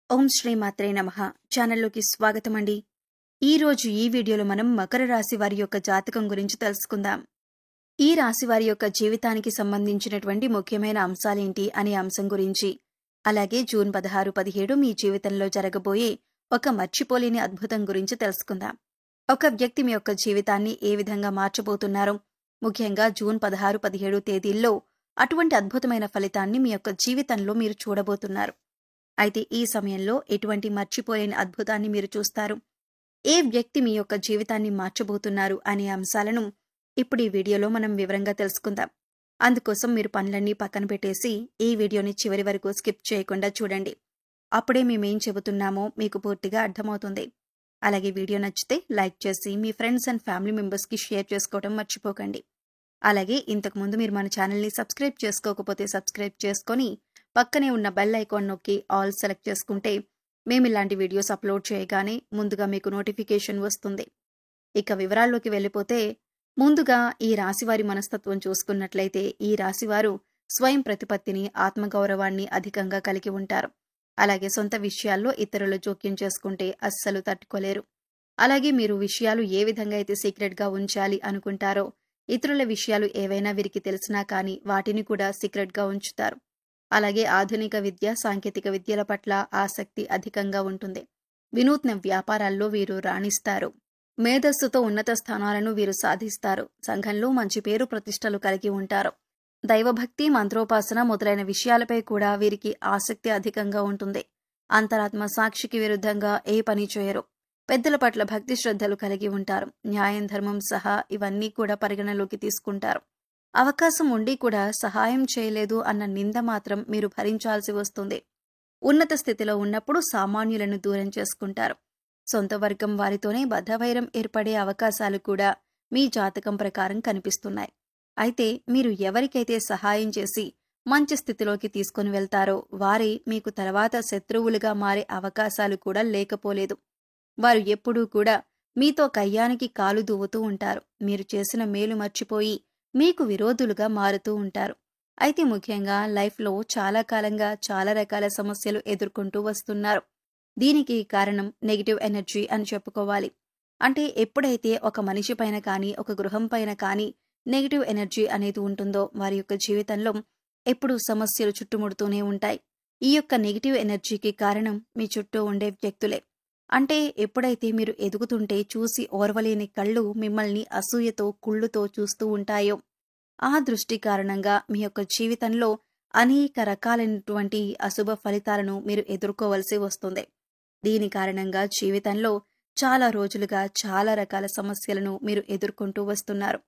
ఓం శ్రీ మాత్రే నమః ఛానల్లోకి స్వాగతం అండి. ఈరోజు ఈ వీడియోలో మనం మకర రాశి వారి యొక్క జాతకం గురించి తెలుసుకుందాం. ఈ రాశి వారి యొక్క జీవితానికి సంబంధించినటువంటి ముఖ్యమైన అంశాలేంటి అనే అంశం గురించి, అలాగే జూన్ 16, 17 మీ జీవితంలో జరగబోయే ఒక మర్చిపోలేని అద్భుతం గురించి తెలుసుకుందాం. ఒక వ్యక్తి మీ యొక్క జీవితాన్ని ఏ విధంగా మార్చబోతున్నారో, ముఖ్యంగా జూన్ 16, 17 తేదీల్లో అటువంటి అద్భుతమైన ఫలితాన్ని మీ యొక్క జీవితంలో మీరు చూడబోతున్నారు. అయితే ఈ సమయంలో ఎటువంటి మర్చిపోలేని అద్భుతాన్ని మీరు చూస్తారు, ఏ వ్యక్తి మీ యొక్క జీవితాన్ని మార్చబోతున్నారు అనే అంశాలను ఇప్పుడు ఈ వీడియోలో మనం వివరంగా తెలుసుకుందాం. అందుకోసం మీరు పనులన్నీ పక్కన పెట్టేసి ఈ వీడియోని చివరి వరకు స్కిప్ చేయకుండా చూడండి. అప్పుడే మేమేం చెబుతున్నామో మీకు పూర్తిగా అర్థమవుతుంది. అలాగే వీడియో నచ్చితే లైక్ చేసి మీ ఫ్రెండ్స్ అండ్ ఫ్యామిలీ మెంబర్స్కి షేర్ చేసుకోవడం మర్చిపోకండి. అలాగే ఇంతకుముందు మీరు మన ఛానల్ని సబ్స్క్రైబ్ చేసుకోకపోతే సబ్స్క్రైబ్ చేసుకొని పక్కనే ఉన్న బెల్ ఐకాన్ నొక్కి ఆల్ సెలెక్ట్ చేసుకుంటే మేము ఇలాంటి వీడియోస్ అప్లోడ్ చేయగానే ముందుగా మీకు నోటిఫికేషన్ వస్తుంది. ఇక వివరాల్లోకి వెళ్ళిపోతే, ముందుగా ఈ రాశివారి మనస్తత్వం చూసుకున్నట్లయితే ఈ రాశివారు స్వయం ప్రతిపత్తిని, ఆత్మగౌరవాన్ని అధికంగా కలిగి ఉంటారు. అలాగే సొంత విషయాల్లో ఇతరులు జోక్యం చేసుకుంటే అస్సలు తట్టుకోలేరు. అలాగే మీరు విషయాలు ఏ విధంగా అయితే సీక్రెట్గా ఉంచాలి అనుకుంటారో, ఇతరుల విషయాలు ఏవైనా వీరికి తెలిసినా కానీ వాటిని కూడా సీక్రెట్గా ఉంచుతారు. అలాగే ఆధునిక విద్య, సాంకేతిక విద్యల పట్ల ఆసక్తి అధికంగా ఉంటుంది. వినూత్న వ్యాపారాల్లో వీరు రాణిస్తారు. మేధస్సుతో ఉన్నత స్థానాలను వీరు సాధిస్తారు. సంఘంలో మంచి పేరు ప్రతిష్టలు కలిగి ఉంటారు. దైవభక్తి, మంత్రోపాసన మొదలైన విషయాలపై కూడా వీరికి ఆసక్తి అధికంగా ఉంటుంది. అంతరాత్మ సాక్షికి విరుద్ధంగా ఏ పని చేయరు. పెద్దల పట్ల భక్తి శ్రద్ధలు కలిగి ఉంటారు. న్యాయం, ధర్మం సహా ఇవన్నీ కూడా పరిగణలోకి తీసుకుంటారు. అవకాశం ఉండి కూడా సహాయం చేయలేదు అన్న నింద మాత్రం మీరు భరించాల్సి వస్తుంది. ఉన్నత స్థితిలో ఉన్నప్పుడు సామాన్యులను దూరం చేసుకుంటారు. సొంత వర్గం వారితోనే బద్ధవైరం ఏర్పడే అవకాశాలు కూడా మీ జాతకం ప్రకారం కనిపిస్తున్నాయి. అయితే మీరు ఎవరికైతే సహాయం చేసి మంచి స్థితిలోకి తీసుకుని వెళ్తారో వారే మీకు తర్వాత శత్రువులుగా మారే అవకాశాలు కూడా లేకపోలేదు. వారు ఎప్పుడూ కూడా మీతో కయ్యానికి కాలు దువ్వుతూ ఉంటారు. మీరు చేసిన మేలు మర్చిపోయి మీకు విరోధులుగా మారుతూ ఉంటారు. అయితే ముఖ్యంగా లైఫ్లో చాలా కాలంగా చాలా రకాల సమస్యలు ఎదుర్కొంటూ వస్తున్నారు. దీనికి కారణం నెగిటివ్ ఎనర్జీ అని చెప్పుకోవాలి. అంటే ఎప్పుడైతే ఒక మనిషి పైన కానీ, ఒక గృహం పైన కానీ నెగిటివ్ ఎనర్జీ అనేది ఉంటుందో వారి యొక్క జీవితంలో ఎప్పుడూ సమస్యలు చుట్టుముడుతూనే ఉంటాయి. ఈ యొక్క నెగిటివ్ ఎనర్జీకి కారణం మీ చుట్టూ ఉండే వ్యక్తులే. అంటే ఎప్పుడైతే మీరు ఎదుగుతుంటే చూసి ఓర్వలేని కళ్ళు మిమ్మల్ని అసూయతో, కుళ్ళుతో చూస్తూ ఉంటాయో, ఆ దృష్టి కారణంగా మీ యొక్క జీవితంలో అనేక రకాలైనటువంటి అశుభ ఫలితాలను మీరు ఎదుర్కోవలసి వస్తుంది. దీని కారణంగా జీవితంలో చాలా రోజులుగా చాలా రకాల సమస్యలను మీరు ఎదుర్కొంటూ వస్తున్నారు.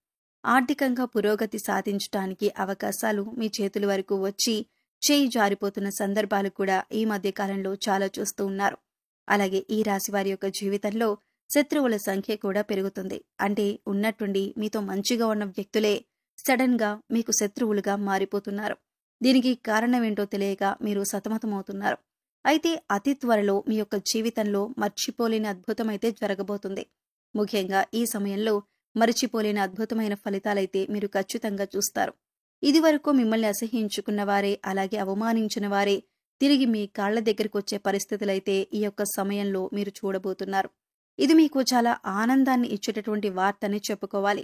ఆర్థికంగా పురోగతి సాధించడానికి అవకాశాలు మీ చేతుల వరకు వచ్చి చేయి జారిపోతున్న సందర్భాలు కూడా ఈ మధ్య కాలంలో చాలా చూస్తూ ఉన్నారు. అలాగే ఈ రాశి వారి యొక్క జీవితంలో శత్రువుల సంఖ్య కూడా పెరుగుతుంది. అంటే ఉన్నట్టుండి మీతో మంచిగా ఉన్న వ్యక్తులే సడన్ గా మీకు శత్రువులుగా మారిపోతున్నారు. దీనికి కారణమేంటో తెలియక మీరు సతమతమవుతున్నారు. అయితే అతి త్వరలో మీ యొక్క జీవితంలో మర్చిపోలేని అద్భుతమైతే జరగబోతుంది. ముఖ్యంగా ఈ సమయంలో మరిచిపోలేని అద్భుతమైన ఫలితాలైతే మీరు ఖచ్చితంగా చూస్తారు. ఇదివరకు మిమ్మల్ని అసహ్యించుకున్న వారే, అలాగే అవమానించిన వారే తిరిగి మీ కాళ్ల దగ్గరికి వచ్చే పరిస్థితులైతే ఈ యొక్క సమయంలో మీరు చూడబోతున్నారు. ఇది మీకు చాలా ఆనందాన్ని ఇచ్చేటటువంటి వార్తని చెప్పుకోవాలి.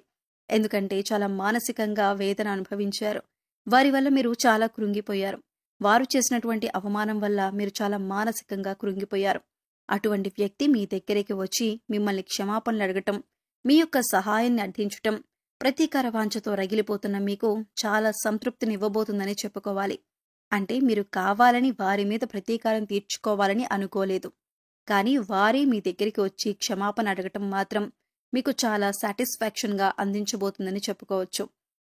ఎందుకంటే చాలా మానసికంగా వేదన అనుభవించారు. వారి వల్ల మీరు చాలా కృంగిపోయారు. వారు చేసినటువంటి అవమానం వల్ల మీరు చాలా మానసికంగా కృంగిపోయారు. అటువంటి వ్యక్తి మీ దగ్గరికి వచ్చి మిమ్మల్ని క్షమాపణలు అడగటం, మీ యొక్క సహాయాన్ని అర్థించటం, ప్రతీకార వాంఛతో రగిలిపోతున్న మీకు చాలా సంతృప్తినివ్వబోతుందని చెప్పుకోవాలి. అంటే మీరు కావాలని వారి మీద ప్రతీకారం తీర్చుకోవాలని అనుకోలేదు. కానీ వారే మీ దగ్గరికి వచ్చి క్షమాపణ అడగటం మాత్రం మీకు చాలా సాటిస్ఫాక్షన్గా అందించబోతుందని చెప్పుకోవచ్చు.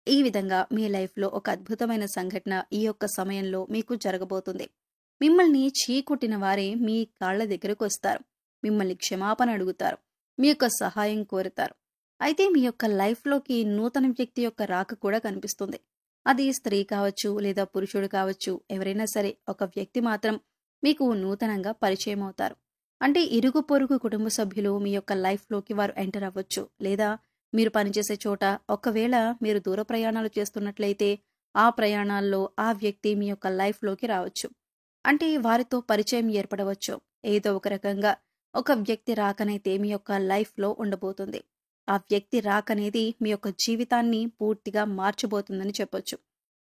ఈ విధంగా మీ లైఫ్లో ఒక అద్భుతమైన సంఘటన ఈ యొక్క సమయంలో మీకు జరగబోతుంది. మిమ్మల్ని చీకొట్టిన వారే మీ కాళ్ల దగ్గరకు వస్తారు. మిమ్మల్ని క్షమాపణ అడుగుతారు. మీ యొక్క సహాయం కోరుతారు. అయితే మీ యొక్క లైఫ్లోకి నూతన వ్యక్తి యొక్క రాక కూడా కనిపిస్తుంది. అది స్త్రీ కావచ్చు లేదా పురుషుడు కావచ్చు, ఎవరైనా సరే ఒక వ్యక్తి మాత్రం మీకు నూతనంగా పరిచయం అవుతారు. అంటే ఇరుగు పొరుగు కుటుంబ సభ్యులు మీ యొక్క లైఫ్లోకి వారు ఎంటర్ అవ్వచ్చు. లేదా మీరు పనిచేసే చోట ఒకవేళ మీరు దూర ప్రయాణాలు చేస్తున్నట్లయితే ఆ ప్రయాణాల్లో ఆ వ్యక్తి మీ యొక్క లైఫ్లోకి రావచ్చు. అంటే వారితో పరిచయం ఏర్పడవచ్చు. ఏదో ఒక రకంగా ఒక వ్యక్తి రాకనైతే మీ యొక్క లైఫ్‌లో ఉండబోతుంది. ఆ వ్యక్తి రాకనేది మీ యొక్క జీవితాన్ని పూర్తిగా మార్చబోతుందని చెప్పొచ్చు.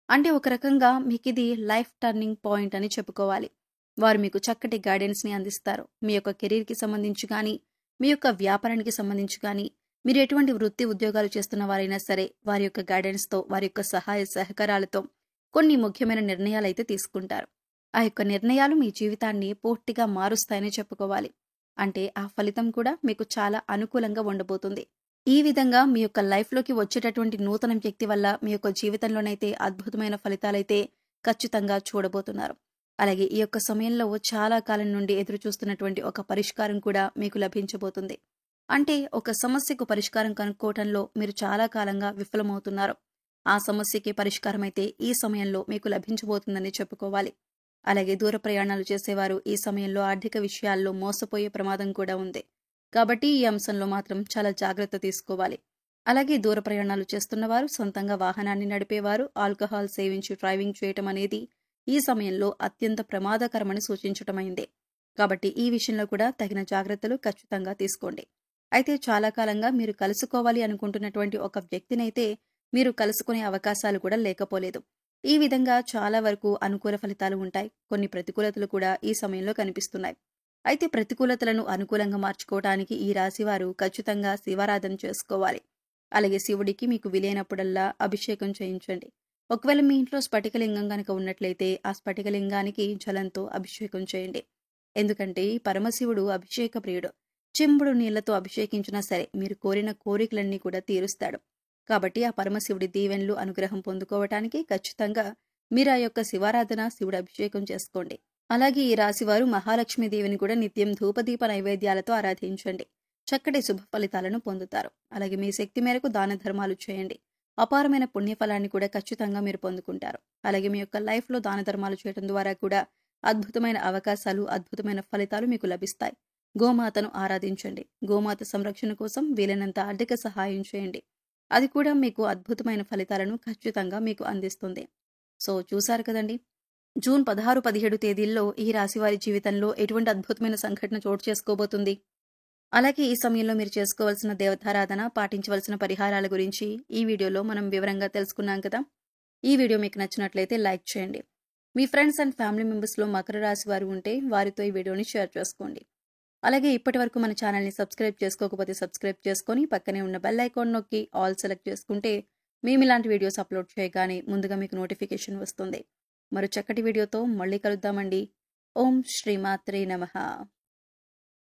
అంటే ఒక రకంగా మీకిది లైఫ్ టర్నింగ్ పాయింట్ అని చెప్పుకోవాలి. వారు మీకు చక్కటి గైడెన్స్‌ని అందిస్తారు. మీ యొక్క కెరీర్‌కి సంబంధించి గానీ, మీ యొక్క వ్యాపారానికి సంబంధించి గానీ, మీరు ఎటువంటి వృత్తి ఉద్యోగాలు చేస్తున్న వారైనా సరే, వారి యొక్క గైడెన్స్‌తో, వారి యొక్క సహాయ సహకారాలతో కొన్ని ముఖ్యమైన నిర్ణయాలైతే తీసుకుంటారు. ఆ యొక్క నిర్ణయాలు మీ జీవితాన్ని పూర్తిగా మారుస్తాయని చెప్పుకోవాలి. అంటే ఆ ఫలితం కూడా మీకు చాలా అనుకూలంగా ఉండబోతుంది. ఈ విధంగా మీ యొక్క లైఫ్‌లోకి వచ్చేటటువంటి నూతన వ్యక్తి వల్ల మీ యొక్క జీవితంలోనైతే అద్భుతమైన ఫలితాలైతే ఖచ్చితంగా చూడబోతున్నారు. అలాగే ఈ యొక్క సమయంలో చాలా కాలం నుండి ఎదురు చూస్తున్నటువంటి ఒక పరిష్కారం కూడా మీకు లభించబోతుంది. అంటే ఒక సమస్యకు పరిష్కారం కనుక్కోవటంలో మీరు చాలా కాలంగా విఫలమవుతున్నారు. ఆ సమస్యకి పరిష్కారమైతే ఈ సమయంలో మీకు లభించబోతుందని చెప్పుకోవాలి. అలాగే దూర ప్రయాణాలు చేసేవారు ఈ సమయంలో ఆర్థిక విషయాల్లో మోసపోయే ప్రమాదం కూడా ఉంది. కాబట్టి ఈ అంశంలో మాత్రం చాలా జాగ్రత్త తీసుకోవాలి. అలాగే దూర ప్రయాణాలు చేస్తున్నవారు, సొంతంగా వాహనాన్ని నడిపేవారు, ఆల్కహాల్ సేవించి డ్రైవింగ్ చేయటం అనేది ఈ సమయంలో అత్యంత ప్రమాదకరమని సూచించటమైంది. కాబట్టి ఈ విషయంలో కూడా తగిన జాగ్రత్తలు ఖచ్చితంగా తీసుకోండి. అయితే చాలా కాలంగా మీరు కలుసుకోవాలి అనుకుంటున్నటువంటి ఒక వ్యక్తినైతే మీరు కలుసుకునే అవకాశాలు కూడా లేకపోలేదు. ఈ విధంగా చాలా వరకు అనుకూల ఫలితాలు ఉంటాయి. కొన్ని ప్రతికూలతలు కూడా ఈ సమయంలో కనిపిస్తున్నాయి. అయితే ప్రతికూలతలను అనుకూలంగా మార్చుకోవటానికి ఈ రాశివారు ఖచ్చితంగా శివారాధన చేసుకోవాలి. అలాగే శివుడికి మీకు వీలైనప్పుడల్లా అభిషేకం చేయించండి. ఒకవేళ మీ ఇంట్లో స్ఫటికలింగం గనక ఉన్నట్లయితే ఆ స్ఫటికలింగానికి జలంతో అభిషేకం చేయండి. ఎందుకంటే ఈ పరమశివుడు అభిషేక ప్రియుడు. చెంబుడు నీళ్లతో అభిషేకించినా సరే మీరు కోరిన కోరికలన్నీ కూడా తీరుస్తాడు. కాబట్టి ఆ పరమశివుడి దీవెనలు అనుగ్రహం పొందుకోవటానికి ఖచ్చితంగా మీరు ఆ యొక్క శివారాధన, శివుడి అభిషేకం చేసుకోండి. అలాగే ఈ రాశివారు మహాలక్ష్మీదేవిని కూడా నిత్యం ధూపదీప నైవేద్యాలతో ఆరాధించండి. చక్కటి శుభ ఫలితాలను పొందుతారు. అలాగే మీ శక్తి మేరకు దాన ధర్మాలు చేయండి. అపారమైన పుణ్యఫలాన్ని కూడా ఖచ్చితంగా మీరు పొందుకుంటారు. అలాగే మీ యొక్క లైఫ్‌లో దాన ధర్మాలు చేయడం ద్వారా కూడా అద్భుతమైన అవకాశాలు, అద్భుతమైన ఫలితాలు మీకు లభిస్తాయి. గోమాతను ఆరాధించండి. గోమాత సంరక్షణ కోసం వీలైనంత ఆర్థిక సహాయం చేయండి. అది కూడా మీకు అద్భుతమైన ఫలితాలను ఖచ్చితంగా మీకు అందిస్తుంది. సో చూసారు కదండి. జూన్ 16, 17 తేదీల్లో ఈ రాశివారి జీవితంలో ఎటువంటి అద్భుతమైన సంఘటన చోటు చేసుకోబోతుంది. అలాగే ఈ సమయంలో మీరు చేసుకోవాల్సిన దేవతారాధన, పాటించవలసిన పరిహారాల గురించి ఈ వీడియోలో మనం వివరంగా తెలుసుకున్నాం కదా. ఈ వీడియో మీకు నచ్చినట్లయితే లైక్ చేయండి. మీ ఫ్రెండ్స్ అండ్ ఫ్యామిలీ మెంబర్స్లో మకర రాశి వారు ఉంటే వారితో ఈ వీడియోని షేర్ చేసుకోండి. అలాగే ఇప్పటి వరకు మన ఛానల్ని సబ్స్క్రైబ్ చేసుకోకపోతే సబ్స్క్రైబ్ చేసుకొని పక్కనే ఉన్న బెల్ ఐకాన్ నొక్కి ఆల్ సెలెక్ట్ చేసుకుంటే మేము ఇలాంటి వీడియోస్ అప్లోడ్ చేయగానే ముందుగా మీకు నోటిఫికేషన్ వస్తుంది. మరో చక్కటి వీడియోతో మళ్ళీ కలుద్దామండి. ఓం శ్రీమాత్రే నమః.